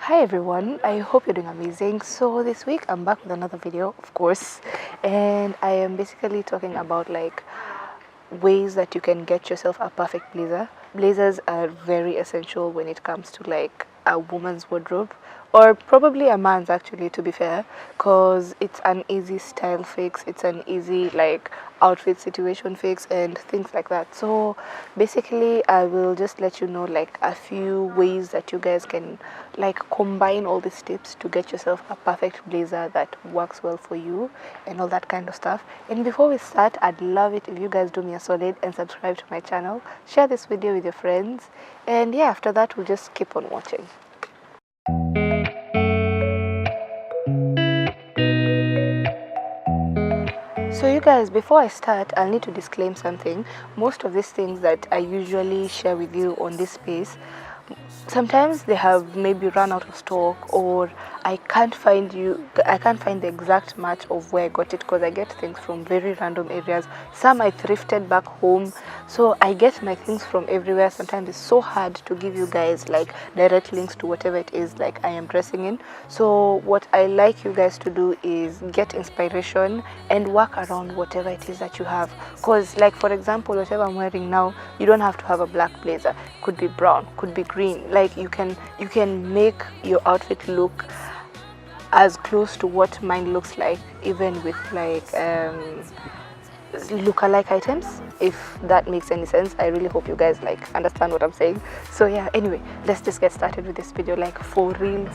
Hi everyone, I hope you're doing amazing. So this week I'm back with another video, of course, and I am basically talking about like ways that you can get yourself a perfect blazer. Blazers are very essential when it comes to like a woman's wardrobe, or probably a man's actually, to be fair, because it's an easy style fix, it's an easy like outfit situation fix and things like that. So basically I will just let you know like a few ways that you guys can like combine all these tips to get yourself a perfect blazer that works well for you and all that kind of stuff. And before we start, I'd love it if you guys do me a solid and subscribe to my channel, share this video with your friends, and yeah, after that we'll just keep on watching. So you guys, before I start, I'll need to disclaim something. Most of these things that I usually share with you on this space, sometimes they have maybe run out of stock, or I can't find the exact match of where I got it, because I get things from very random areas. Some I thrifted back home, so I get my things from everywhere. Sometimes it's so hard to give you guys like direct links to whatever it is like I am dressing in. So what I like you guys to do is get inspiration and work around whatever it is that you have, because like for example, whatever I'm wearing now, you don't have to have a black blazer. Could be brown, could be green. Like you can make your outfit look as close to what mine looks like, even with like look-alike items, if that makes any sense. I really hope you guys like understand what I'm saying. So yeah, anyway, let's just get started with this video, like for real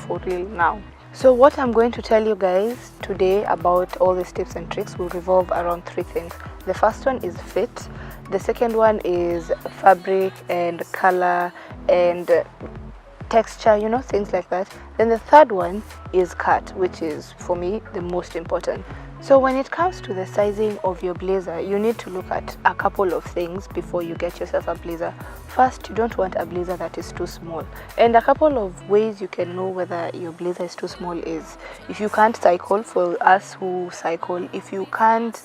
now. So what I'm going to tell you guys today about all these tips and tricks will revolve around three things. The first one is fit, the second one is fabric and color and texture, you know, things like that. Then the third one is cut, which is for me the most important. So when it comes to the sizing of your blazer, you need to look at a couple of things before you get yourself a blazer. First, you don't want a blazer that is too small. And a couple of ways you can know whether your blazer is too small is if you can't cycle, for us who cycle, if you can't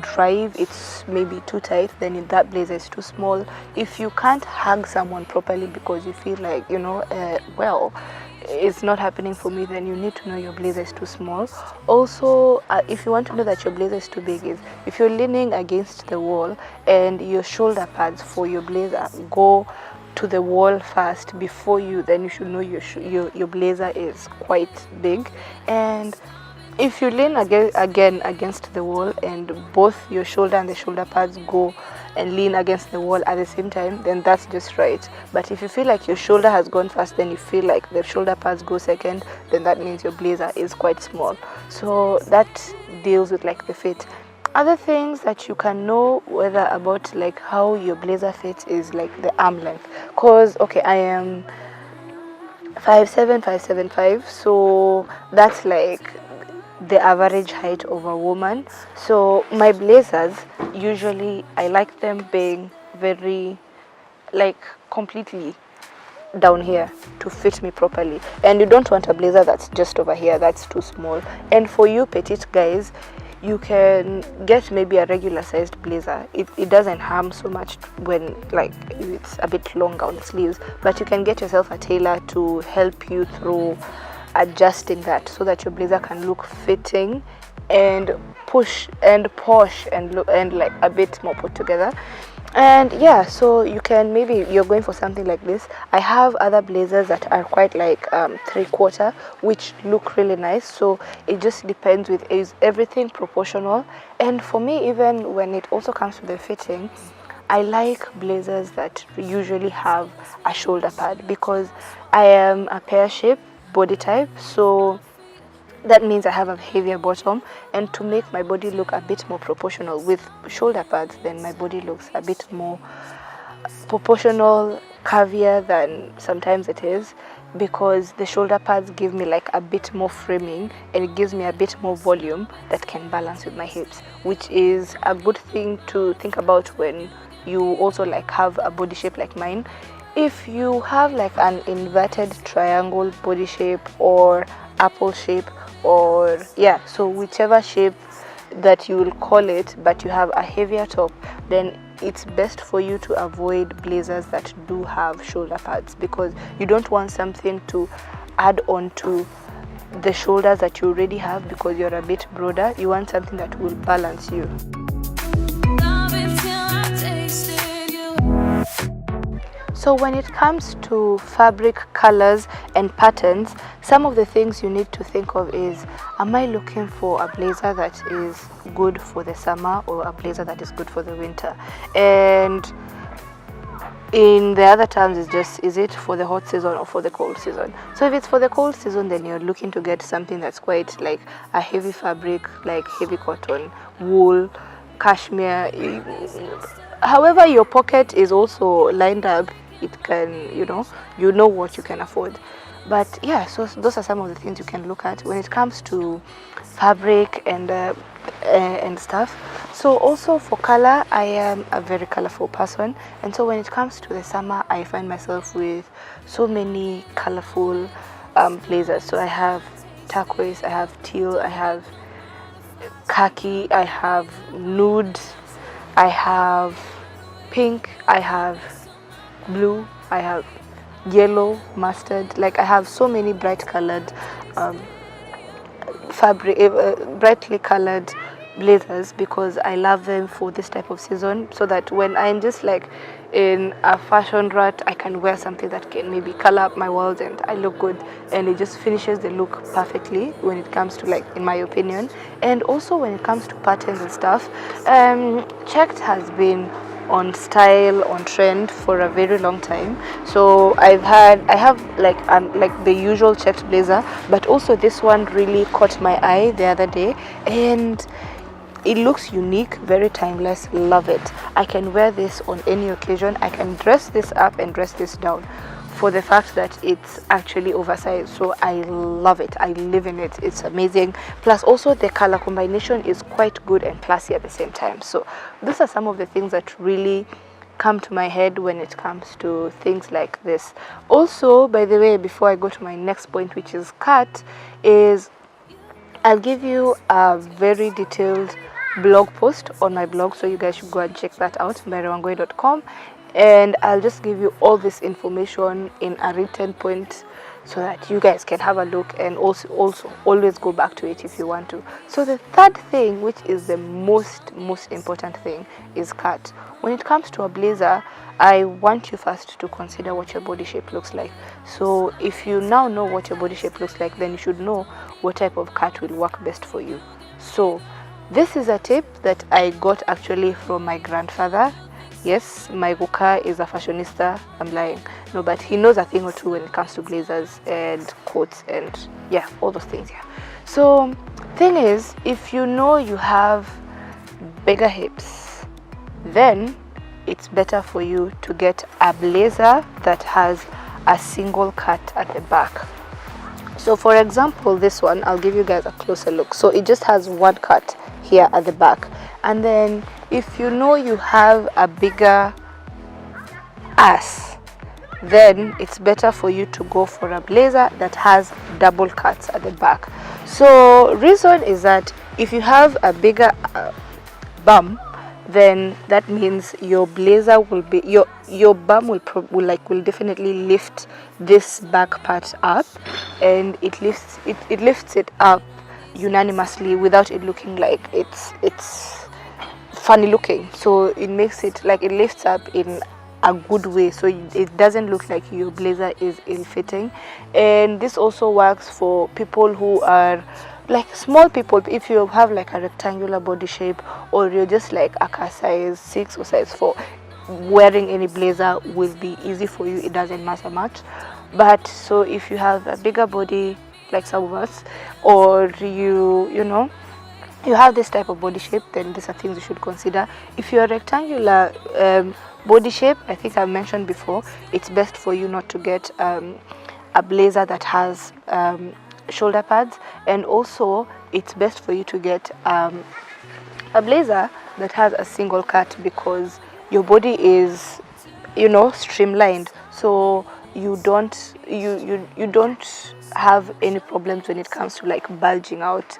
drive, it's maybe too tight, then that blazer is too small. If you can't hug someone properly because you feel like, you know, well, it's not happening for me, then you need to know your blazer is too small. Also, if you want to know that your blazer is too big, is if you're leaning against the wall and your shoulder pads for your blazer go to the wall first before you, then you should know your blazer is quite big. And if you lean again against the wall and both your shoulder and the shoulder pads go and lean against the wall at the same time, then that's just right. But if you feel like your shoulder has gone first, then you feel like the shoulder pads go second, then that means your blazer is quite small. So that deals with like the fit. Other things that you can know whether about like how your blazer fits is like the arm length. Because okay, I am 5'7", 5'7", so that's like the average height of a woman. So my blazers, usually I like them being very like completely down here to fit me properly. And you don't want a blazer that's just over here, that's too small. And for you petite guys, you can get maybe a regular sized blazer. It doesn't harm so much when like it's a bit long on the sleeves, but you can get yourself a tailor to help you through adjusting that so that your blazer can look fitting and push and posh and look and like a bit more put together. And yeah, so you can, maybe you're going for something like this. I have other blazers that are quite like 3/4, which look really nice. So it just depends with, is everything proportional. And for me, even when it also comes to the fitting, I like blazers that usually have a shoulder pad, because I am a pear shape body type, so that means I have a heavier bottom, and to make my body look a bit more proportional with shoulder pads, then my body looks a bit more proportional, curvier than sometimes it is, because the shoulder pads give me like a bit more framing and it gives me a bit more volume that can balance with my hips, which is a good thing to think about when you also like have a body shape like mine. If you have like an inverted triangle body shape or apple shape, or yeah, so whichever shape that you will call it, but you have a heavier top, then it's best for you to avoid blazers that do have shoulder pads, because you don't want something to add on to the shoulders that you already have because you're a bit broader. You want something that will balance you. So when it comes to fabric colors and patterns, some of the things you need to think of is, am I looking for a blazer that is good for the summer or a blazer that is good for the winter? And in the other terms, is just, is it for the hot season or for the cold season? So if it's for the cold season, then you're looking to get something that's quite like a heavy fabric, like heavy cotton, wool, cashmere. However your pocket is also lined up, it can, you know what you can afford. But yeah, so those are some of the things you can look at when it comes to fabric and stuff. So also for color, I am a very colorful person, and so when it comes to the summer, I find myself with so many colorful blazers. So I have turquoise, I have teal, I have khaki, I have nude, I have pink, I have blue, I have yellow, mustard. Like, I have so many bright colored brightly colored blazers because I love them for this type of season, so that when I'm just like in a fashion rut, I can wear something that can maybe color up my world and I look good, and it just finishes the look perfectly when it comes to, like, in my opinion. And also when it comes to patterns and stuff, checked has been on style, on trend for a very long time. So I have like the usual checked blazer, but also this one really caught my eye the other day, and it looks unique, very timeless. Love it. I can wear this on any occasion. I can dress this up and dress this down, for the fact that it's actually oversized. So I love it. I live in it. It's amazing. Plus also the color combination is quite good and classy at the same time. So those are some of the things that really come to my head when it comes to things like this. Also, by the way, before I go to my next point, which is cut, is I'll give you a very detailed blog post on my blog, so you guys should go and check that out, mbairewangui.com. And I'll just give you all this information in a written point so that you guys can have a look, and also always go back to it if you want to. So the third thing, which is the most important thing, is cut. When it comes to a blazer, I want you first to consider what your body shape looks like. So if you now know what your body shape looks like, then you should know what type of cut will work best for you. So this is a tip that I got actually from my grandfather. Yes, my Guka is a fashionista. I'm lying. No, but he knows a thing or two when it comes to blazers and coats and yeah, all those things. Yeah. So thing is, if you know you have bigger hips, then it's better for you to get a blazer that has a single cut at the back. So for example, this one, I'll give you guys a closer look. So it just has one cut here at the back, and then if you know you have a bigger ass, then it's better for you to go for a blazer that has double cuts at the back. So reason is that if you have a bigger bum, then that means your blazer will be your bum will definitely lift this back part up, and it lifts it up unanimously without it looking like it's funny looking. So it makes it like it lifts up in a good way, so it doesn't look like your blazer is ill-fitting. And this also works for people who are like small people. If you have like a rectangular body shape, or you're just like a size 6 or size 4, wearing any blazer will be easy for you. It doesn't matter much. But so if you have a bigger body like some of us, or you know you have this type of body shape, then these are things you should consider. If you're a rectangular body shape, I think I mentioned before, it's best for you not to get a blazer that has shoulder pads, and also it's best for you to get a blazer that has a single cut, because your body is, you know, streamlined, so you don't have any problems when it comes to like bulging out.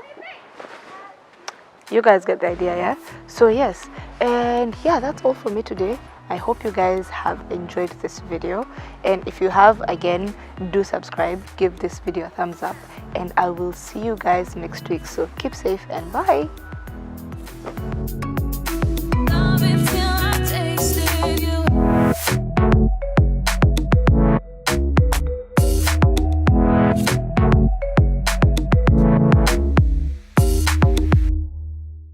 You guys get the idea, yeah? So yes, and yeah, that's all for me today. I hope you guys have enjoyed this video, and if you have, again, do subscribe, give this video a thumbs up, and I will see you guys next week. So keep safe and bye.